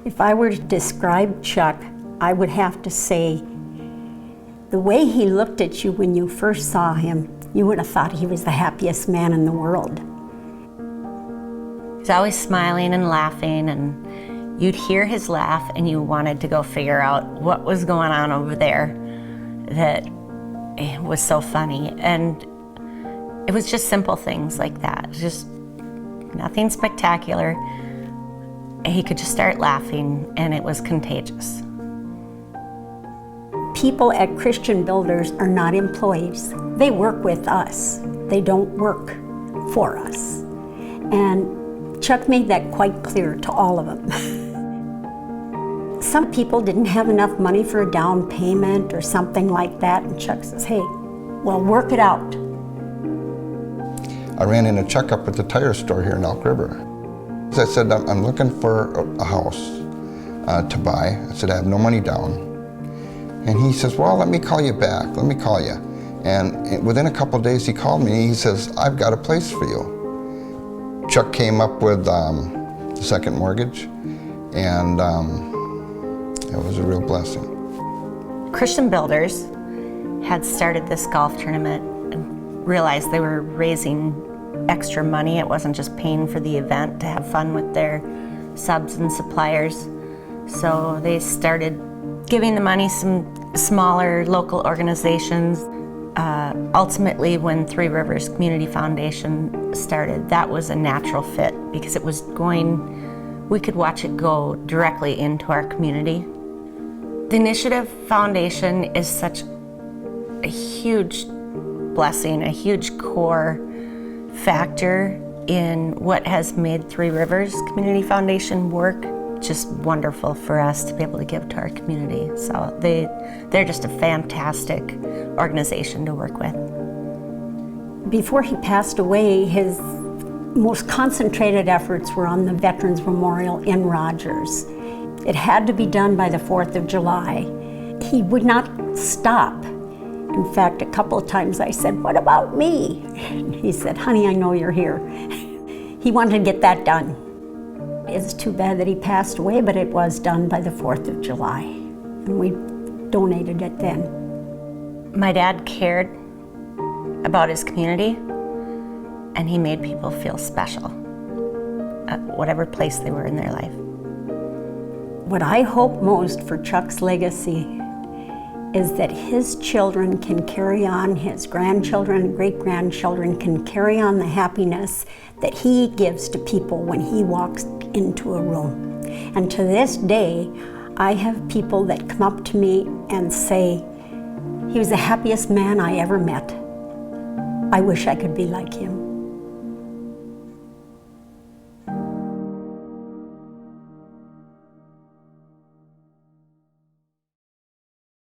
If I were to describe Chuck, I would have to say the way he looked at you when you first saw him, you would have thought he was the happiest man in the world. He's always smiling and laughing, and you'd hear his laugh and you wanted to go figure out what was going on over there that was so funny. And it was just simple things like that, just nothing spectacular. He could just start laughing and it was contagious. People at Christian Builders are not employees. They work with us. They don't work for us. And Chuck made that quite clear to all of them. Some people didn't have enough money for a down payment or something like that, and Chuck says, hey, well, work it out. I ran into Chuck up at the tire store here in Elk River. I said, I'm looking for a house to buy. I said, I have no money down. And he says, well, let me call you back, let me call you. And within a couple of days he called me, he says, I've got a place for you. Chuck came up with the second mortgage, and it was a real blessing. Christian Builders had started this golf tournament and realized they were raising extra money. It wasn't just paying for the event to have fun with their subs and suppliers. So they started giving the money some smaller local organizations. Ultimately, when Three Rivers Community Foundation started, that was a natural fit because it was we could watch it go directly into our community. The Initiative Foundation is such a huge blessing, a huge core factor in what has made Three Rivers Community Foundation work. Just wonderful for us to be able to give to our community. So they're just a fantastic organization to work with. Before he passed away, his most concentrated efforts were on the Veterans Memorial in Rogers. It had to be done by the 4th of July. He would not stop. In fact, a couple of times I said, what about me? He said, honey, I know you're here. He wanted to get that done. It's too bad that he passed away, but it was done by the 4th of July, and we donated it then. My dad cared about his community, and he made people feel special at whatever place they were in their life. What I hope most for Chuck's legacy is that his children can carry on, his grandchildren and great-grandchildren can carry on the happiness that he gives to people when he walks into a room. And to this day, I have people that come up to me and say, he was the happiest man I ever met. I wish I could be like him.